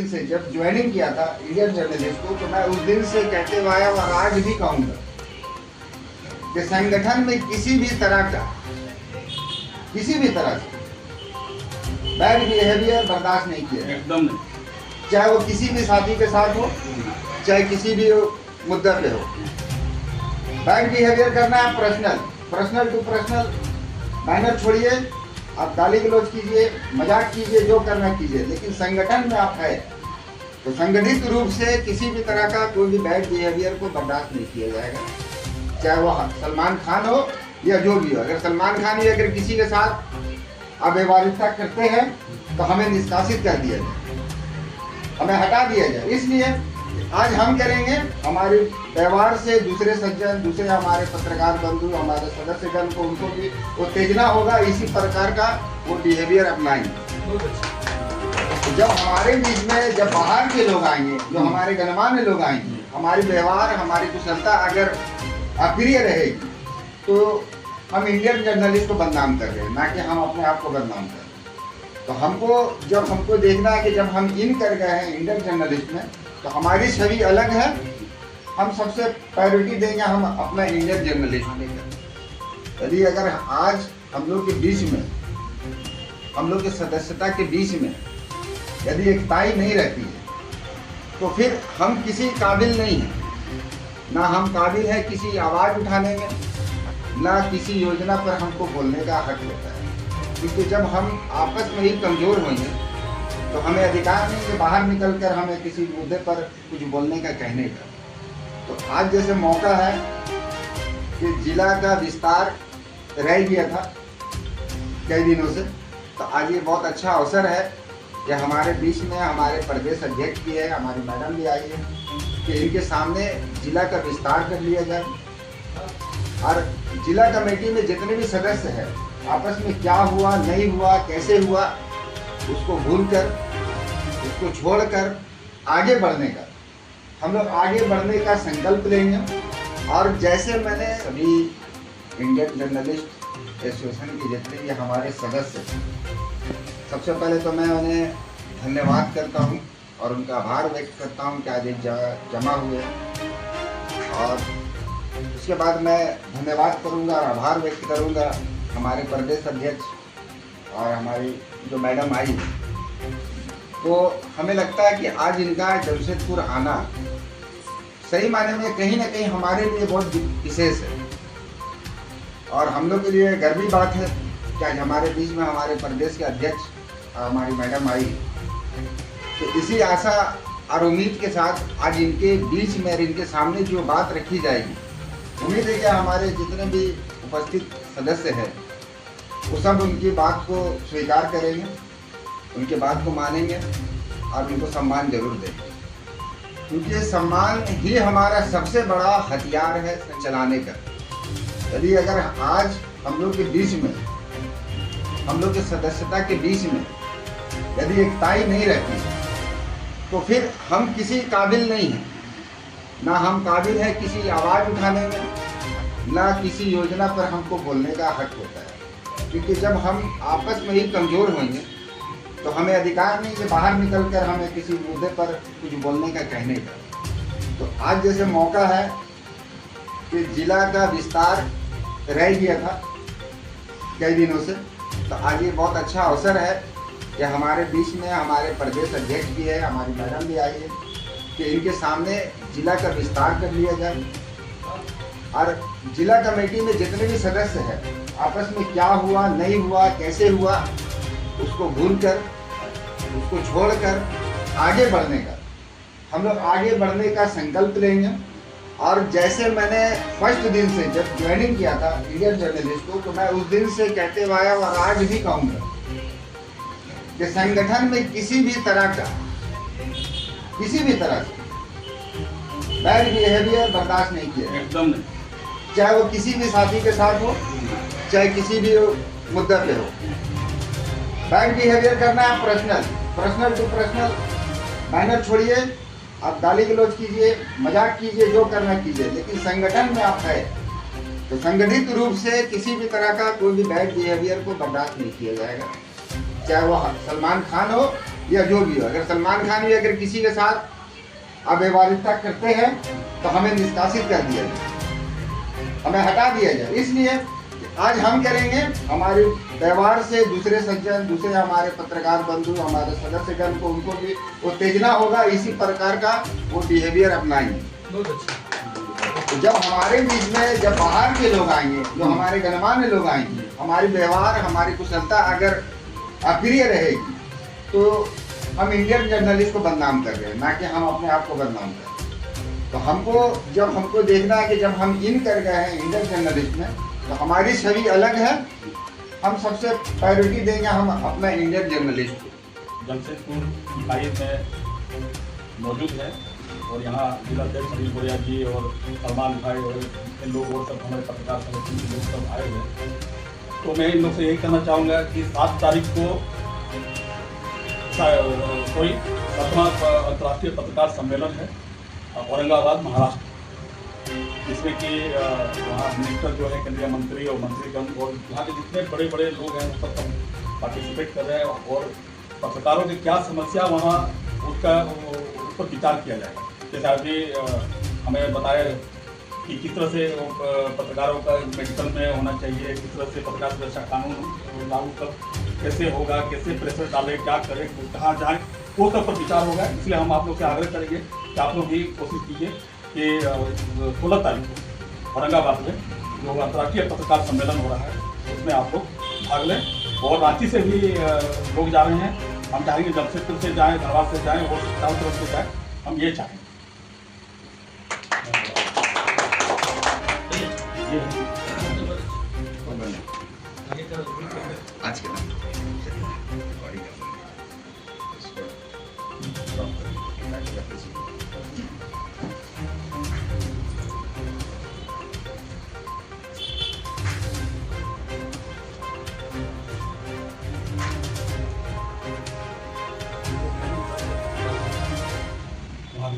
दिन से जब ज्वाइनिंग किया था इंडियन जर्नलिस्ट को, तो मैं उस दिन से कहते हुए आया और आज भी कहूँगा कि संगठन में किसी भी तरह से बैड बिहेवियर बर्दाश्त नहीं किया, एकदम नहीं। चाहे वो किसी भी साथी के साथ हो, चाहे किसी भी मुद्दे पे हो। बैड बिहेवियर करना है पर्सनल टू पर्सनल, मैनर छोड़िए, आप गाली गलौज कीजिए, मजाक कीजिए, जो करना कीजिए, लेकिन संगठन में आप है तो संगठित रूप से किसी भी तरह का कोई भी बैड बिहेवियर को बर्दाश्त नहीं किया जाएगा, चाहे वो सलमान खान हो या जो भी हो। अगर सलमान खान ही अगर किसी के साथ अव्यवहारिकता करते हैं तो हमें निष्कासित कर दिया जाए, हमें हटा दिया जाए। इसलिए आज हम करेंगे, हमारे व्यवहार से दूसरे सज्जन, दूसरे हमारे पत्रकार बंधु, हमारे सदस्यगण को, उनको भी उत्तेजना होगा, इसी प्रकार का वो बिहेवियर अपनाएंगे। तो जब हमारे बीच में जब बाहर के लोग आएंगे, जो हमारे गणमान्य लोग आएंगे, हमारी व्यवहार, हमारी कुशलता अगर अप्रिय रहेगी तो हम इंडियन जर्नलिस्ट को बदनाम कर रहे हैं, ना कि हम अपने आप को बदनाम कर रहे हैं। तो हमको देखना है कि जब हम इन कर गए हैं इंडियन जर्नलिस्ट में, तो हमारी छवि अलग है। हम सबसे प्रायोरिटी देंगे हम अपना इंडियन जर्नलिस्ट देंगे। यदि अगर आज हम लोग के बीच में, हम लोग के सदस्यता के बीच में यदि एकताई नहीं रहती है तो फिर हम किसी काबिल नहीं हैं, ना हम काबिल हैं किसी आवाज़ उठाने में, ना किसी योजना पर हमको बोलने का हक होता है। क्योंकि जब हम आपस में ही कमज़ोर होंगे तो हमें अधिकार नहीं कि बाहर निकलकर हमें किसी मुद्दे पर कुछ बोलने का, कहने का। तो आज जैसे मौका है कि जिला का विस्तार रह गया था कई दिनों से, तो आज ये बहुत अच्छा अवसर है कि हमारे बीच में हमारे प्रदेश अध्यक्ष भी है, हमारी मैडम भी आई है, कि इनके सामने जिला का विस्तार कर लिया जाए और जिला कमेटी में जितने भी सदस्य हैं आपस में क्या हुआ, नहीं हुआ, कैसे हुआ, उसको भूलकर, उसको छोड़कर आगे बढ़ने का, हम लोग आगे बढ़ने का संकल्प लेंगे। और जैसे मैंने सभी इंडियन जर्नलिस्ट एसोसिएशन के जितने भी हमारे सदस्य, सबसे पहले तो मैं उन्हें धन्यवाद करता हूं और उनका आभार व्यक्त करता हूं कि आज एक जमा हुए। और उसके बाद मैं धन्यवाद करूंगा और आभार व्यक्त करूंगा हमारे प्रदेश अध्यक्ष और हमारी जो मैडम आई। तो हमें लगता है कि आज इनका जमशेदपुर आना सही मायने में कहीं ना कहीं हमारे लिए बहुत विशेष है और हम लोग के लिए गर्व की बात है कि आज हमारे बीच में हमारे प्रदेश के अध्यक्ष और हमारी मैडम आई। तो इसी आशा और उम्मीद के साथ आज इनके बीच में और इनके सामने जो बात रखी जाएगी, उम्मीद है कि हमारे जितने भी उपस्थित सदस्य हैं वो सब उनकी बात को स्वीकार करेंगे, उनके बात को मानेंगे और उनको सम्मान जरूर देंगे, क्योंकि सम्मान ही हमारा सबसे बड़ा हथियार है चलाने का। यदि अगर आज हम लोग के बीच में, हम लोग के सदस्यता के बीच में यदि एकताई नहीं रहती तो फिर हम किसी काबिल नहीं हैं, ना हम काबिल हैं किसी आवाज़ उठाने में, ना किसी योजना पर हमको बोलने का हक होता है। क्योंकि जब हम आपस में ही कमज़ोर होंगे तो हमें अधिकार नहीं कि बाहर निकलकर हमें किसी मुद्दे पर कुछ बोलने का, कहने का। तो आज जैसे मौका है कि जिला का विस्तार रह गया था कई दिनों से, तो आज ये बहुत अच्छा अवसर है कि हमारे बीच में हमारे प्रदेश अध्यक्ष भी है, हमारी मैडम भी आई है, कि इनके सामने जिला का विस्तार कर लिया जाए और जिला कमेटी में जितने भी सदस्य हैं आपस में क्या हुआ, नहीं हुआ, कैसे हुआ, उसको भूलकर, उसको छोड़कर आगे बढ़ने का, हम लोग आगे बढ़ने का संकल्प लेंगे। और जैसे मैंने फर्स्ट दिन से जब ज्वाइनिंग किया था इंडियन जर्नलिस्ट को, तो मैं उस दिन से कहते हुए आया और आज भी कहूँगा कि संगठन में किसी भी तरह से बैड बिहेवियर बर्दाश्त नहीं किया, एकदम नहीं। चाहे वो किसी भी साथी के साथ हो, चाहे किसी भी मुद्दे पे हो। बैड बिहेवियर करना है पर्सनल टू पर्सनल, मैनर छोड़िए, आप गाली गलौज कीजिए, मजाक कीजिए, जो करना कीजिए, लेकिन संगठन में आप है तो संगठित रूप से किसी भी तरह का कोई भी बैड बिहेवियर को बर्दाश्त नहीं किया जाएगा, चाहे वो सलमान खान हो या जो भी हो, अगर सलमान खान भी अगर किसी के साथ अव्यवहारिकता करते हैं तो हमें निष्कासित कर दिया जाए, हमें हटा दिया जाए। इसलिए आज हम करेंगे हमारे व्यवहार से दूसरे सज्जन, दूसरे हमारे पत्रकार बंधु, हमारे सदस्यगण को, उनको भी उत्तेजना होगा, इसी प्रकार का वो बिहेवियर अपनाएंगे। बहुत अच्छा। तो जब हमारे बीच में जब बाहर के लोग आएंगे, जो हमारे गणमान्य लोग आएंगे, हमारी व्यवहार, हमारी कुशलता अगर अप्रिय रहेगी तो हम इंडियन जर्नलिस्ट को बदनाम कर रहे हैं, ना कि हम अपने आप को बदनाम कर रहे हैं। तो हमको देखना है कि जब हम इन कर गए हैं इंडियन जर्नलिस्ट में, तो हमारी छवि अलग है, हम सबसे प्रायोरिटी देंगे हम अपना इंडियन जर्नलिस्ट को। जमशेदपुर इकाई में मौजूद है और यहाँ जिला अध्यक्ष अनिल बोरिया जी और सलमान भाई और इन लोग और सब हमारे पत्रकार संगठन के लोग सब आए हुए हैं। तो मैं इन लोग से यही कहना चाहूँगा कि 7 तारीख को कोई 7वां अंतर्राष्ट्रीय पत्रकार सम्मेलन है औरंगाबाद, महाराष्ट्र, जिसमें कि वहाँ मिनिस्टर जो है, केंद्रीय मंत्री और मंत्रीगण और यहाँ के जितने बड़े बड़े लोग हैं वो सब पार्टिसिपेट कर रहे हैं और पत्रकारों की क्या समस्या वहाँ उसका उस पर विचार किया जाएगा। जैसे अभी हमें बताया कि किस तरह से पत्रकारों का मेडिकल में होना चाहिए, किस तरह से पत्रकार सुरक्षा कानून लागू कर कैसे होगा, कैसे प्रेशर डालें, क्या करें, कहाँ जाएँ, वो सब पर विचार होगा। इसलिए हम आप लोग से आग्रह करेंगे कि आप लोग भी कोशिश कीजिए कि 16 तारीख को औरंगाबाद में जो अंतर्राष्ट्रीय पत्रकार सम्मेलन हो रहा है उसमें आप लोग भाग लें। और रांची से भी लोग जा रहे हैं, हम चाहेंगे जमशेदपुर से जाएँ, धनबाद से जाएँ और चारों तरफ से जाएँ, हम ये चाहेंगे। आज के वहाँ भी